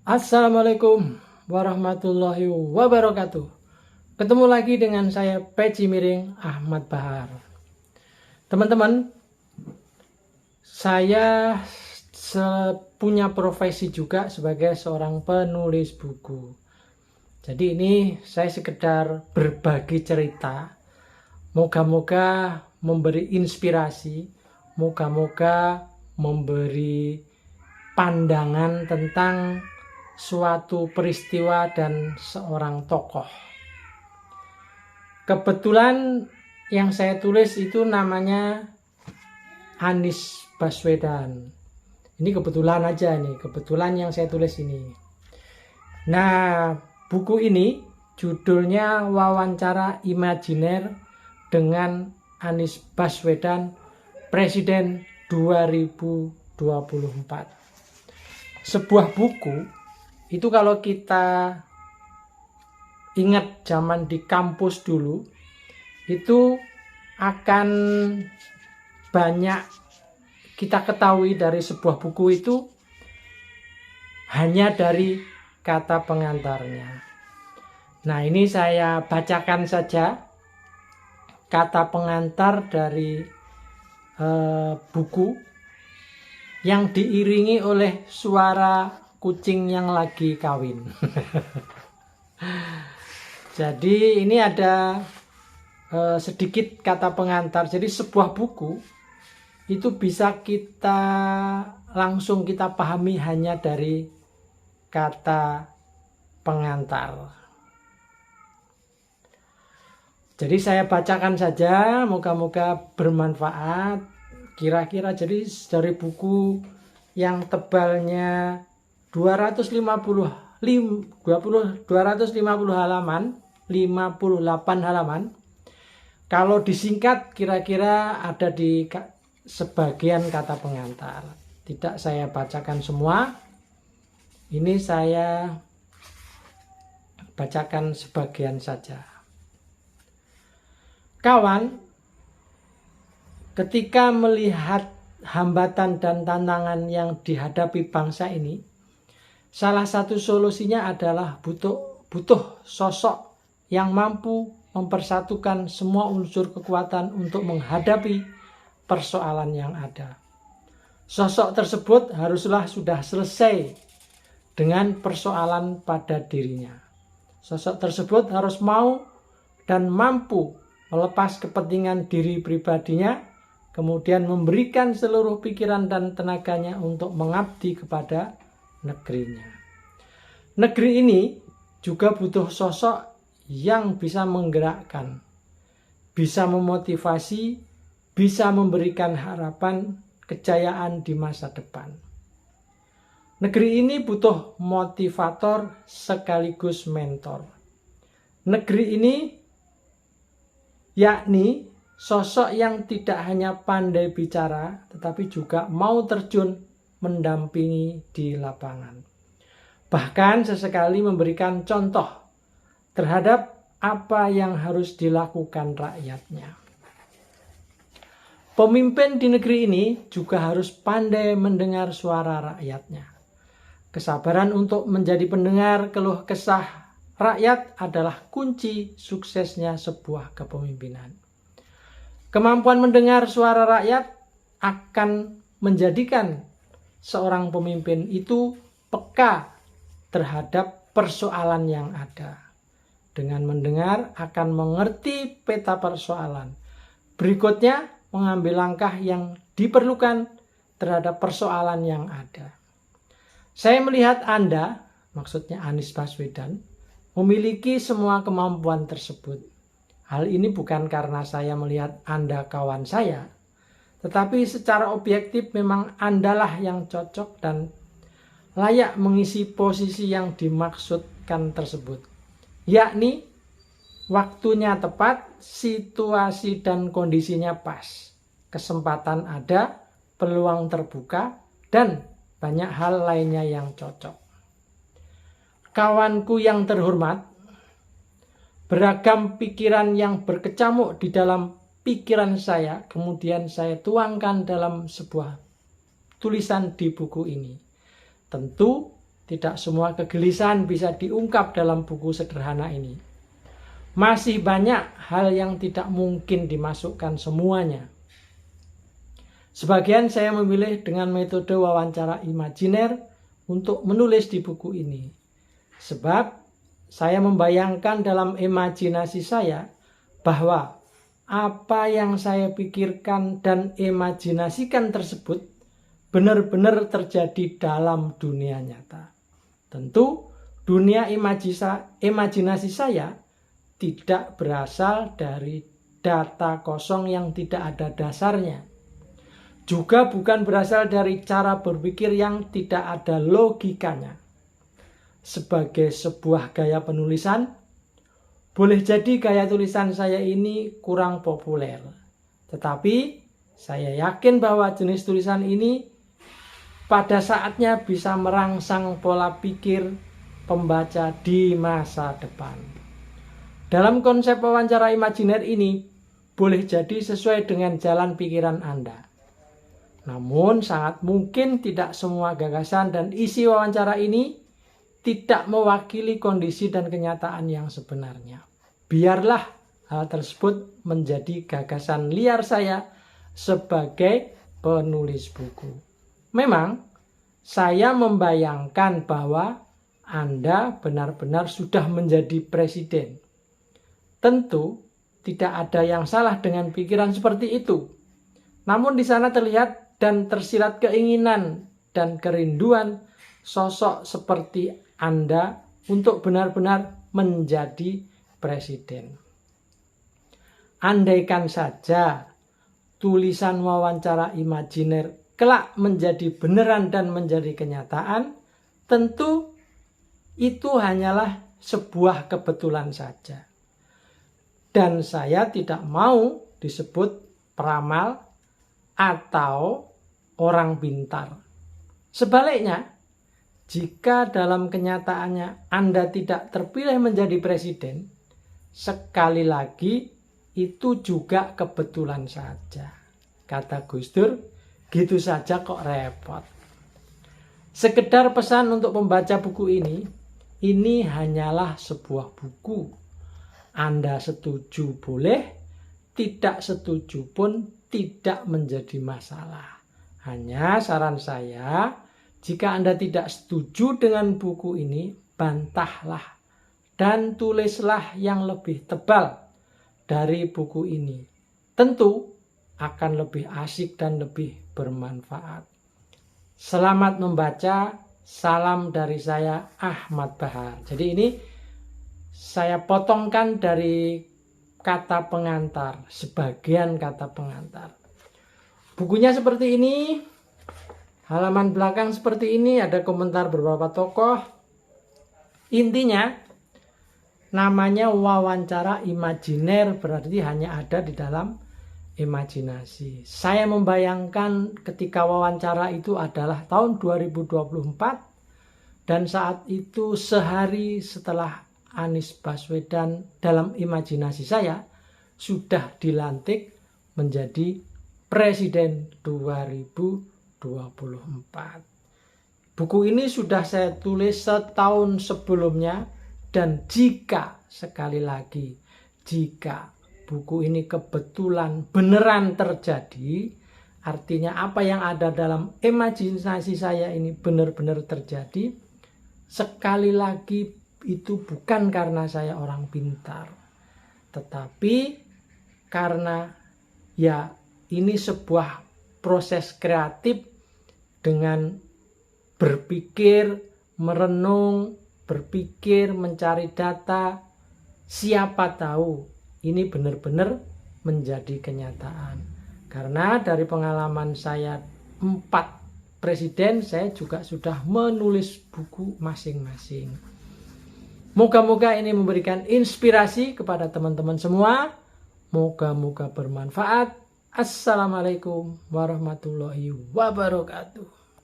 Assalamualaikum warahmatullahi wabarakatuh. Ketemu lagi dengan saya Peci Miring Ahmad Bahar. Teman-teman, saya punya profesi juga sebagai seorang penulis buku. Jadi ini saya sekedar berbagi cerita. Moga-moga memberi inspirasi, moga-moga memberi pandangan tentang suatu peristiwa dan seorang tokoh. Kebetulan yang saya tulis itu namanya Anies Baswedan. Ini kebetulan aja nih, kebetulan yang saya tulis ini. Nah, buku ini judulnya Wawancara Imajiner dengan Anies Baswedan, Presiden 2024. Sebuah buku itu kalau kita ingat zaman di kampus dulu, itu akan banyak kita ketahui dari sebuah buku itu hanya dari kata pengantarnya. Nah, ini saya bacakan saja kata pengantar dari buku yang diiringi oleh suara kucing yang lagi kawin. Jadi ini ada sedikit kata pengantar. Jadi sebuah buku itu bisa kita langsung kita pahami hanya dari kata pengantar. Jadi saya bacakan saja, moga-moga bermanfaat. Kira-kira jadi dari buku yang tebalnya 250 halaman, 58 halaman. Kalau disingkat kira-kira ada di sebagian kata pengantar. Tidak saya bacakan semua. Ini saya bacakan sebagian saja. Kawan, ketika melihat hambatan dan tantangan yang dihadapi bangsa ini, salah satu solusinya adalah butuh sosok yang mampu mempersatukan semua unsur kekuatan untuk menghadapi persoalan yang ada. Sosok tersebut haruslah sudah selesai dengan persoalan pada dirinya. Sosok tersebut harus mau dan mampu melepas kepentingan diri pribadinya, kemudian memberikan seluruh pikiran dan tenaganya untuk mengabdi kepada negerinya. Negeri ini juga butuh sosok yang bisa menggerakkan, bisa memotivasi, bisa memberikan harapan kejayaan di masa depan. Negeri ini butuh motivator sekaligus mentor. Negeri ini yakni sosok yang tidak hanya pandai bicara, tetapi juga mau terjun mendampingi di lapangan. Bahkan sesekali memberikan contoh terhadap apa yang harus dilakukan rakyatnya. Pemimpin di negeri ini juga harus pandai mendengar suara rakyatnya. Kesabaran untuk menjadi pendengar keluh kesah rakyat adalah kunci suksesnya sebuah kepemimpinan. Kemampuan mendengar suara rakyat akan menjadikan seorang pemimpin itu peka terhadap persoalan yang ada. Dengan mendengar akan mengerti peta persoalan. Berikutnya mengambil langkah yang diperlukan terhadap persoalan yang ada. Saya melihat Anda, maksudnya Anies Baswedan, memiliki semua kemampuan tersebut. Hal ini bukan karena saya melihat Anda kawan saya, tetapi secara objektif memang Andalah yang cocok dan layak mengisi posisi yang dimaksudkan tersebut. Yakni waktunya tepat, situasi dan kondisinya pas, kesempatan ada, peluang terbuka, dan banyak hal lainnya yang cocok. Kawanku yang terhormat, beragam pikiran yang berkecamuk di dalam pikiran saya, kemudian saya tuangkan dalam sebuah tulisan di buku ini. Tentu tidak semua kegelisahan bisa diungkap dalam buku sederhana ini. Masih banyak hal yang tidak mungkin dimasukkan semuanya. Sebagian saya memilih dengan metode wawancara imajiner untuk menulis di buku ini. Sebab saya membayangkan dalam imajinasi saya bahwa apa yang saya pikirkan dan imajinasikan tersebut benar-benar terjadi dalam dunia nyata. Tentu dunia imajinasi saya tidak berasal dari data kosong yang tidak ada dasarnya. Juga bukan berasal dari cara berpikir yang tidak ada logikanya. Sebagai sebuah gaya penulisan, boleh jadi gaya tulisan saya ini kurang populer. Tetapi saya yakin bahwa jenis tulisan ini pada saatnya bisa merangsang pola pikir pembaca di masa depan. Dalam konsep wawancara imajiner ini, boleh jadi sesuai dengan jalan pikiran Anda. Namun sangat mungkin tidak semua gagasan dan isi wawancara ini tidak mewakili kondisi dan kenyataan yang sebenarnya. Biarlah hal tersebut menjadi gagasan liar saya sebagai penulis buku. Memang saya membayangkan bahwa Anda benar-benar sudah menjadi presiden. Tentu tidak ada yang salah dengan pikiran seperti itu. Namun di sana terlihat dan tersirat keinginan dan kerinduan sosok seperti Anda untuk benar-benar menjadi presiden. Andaikan saja tulisan wawancara imajiner kelak menjadi beneran dan menjadi kenyataan, tentu itu hanyalah sebuah kebetulan saja. Dan saya tidak mau disebut peramal atau orang pintar. Sebaliknya, jika dalam kenyataannya Anda tidak terpilih menjadi presiden, sekali lagi itu juga kebetulan saja. Kata Gus Dur, gitu saja kok repot. Sekedar pesan untuk pembaca buku ini hanyalah sebuah buku. Anda setuju boleh, tidak setuju pun tidak menjadi masalah. Hanya saran saya, jika Anda tidak setuju dengan buku ini, bantahlah dan tulislah yang lebih tebal dari buku ini. Tentu akan lebih asik dan lebih bermanfaat. Selamat membaca, salam dari saya Ahmad Bahar. Jadi ini saya potongkan dari kata pengantar, sebagian kata pengantar. Bukunya seperti ini. Halaman belakang seperti ini, ada komentar beberapa tokoh. Intinya, namanya wawancara imajiner berarti hanya ada di dalam imajinasi. Saya membayangkan ketika wawancara itu adalah tahun 2024 dan saat itu sehari setelah Anies Baswedan dalam imajinasi saya sudah dilantik menjadi Presiden 2024. Buku ini sudah saya tulis setahun sebelumnya dan jika buku ini kebetulan beneran terjadi, artinya apa yang ada dalam imajinasi saya ini benar-benar terjadi, sekali lagi itu bukan karena saya orang pintar, tetapi karena ya ini sebuah proses kreatif dengan berpikir, merenung, mencari data. Siapa tahu ini benar-benar menjadi kenyataan. Karena dari pengalaman saya 4 presiden, saya juga sudah menulis buku masing-masing. Moga-moga ini memberikan inspirasi kepada teman-teman semua. Moga-moga bermanfaat. Assalamualaikum warahmatullahi wabarakatuh.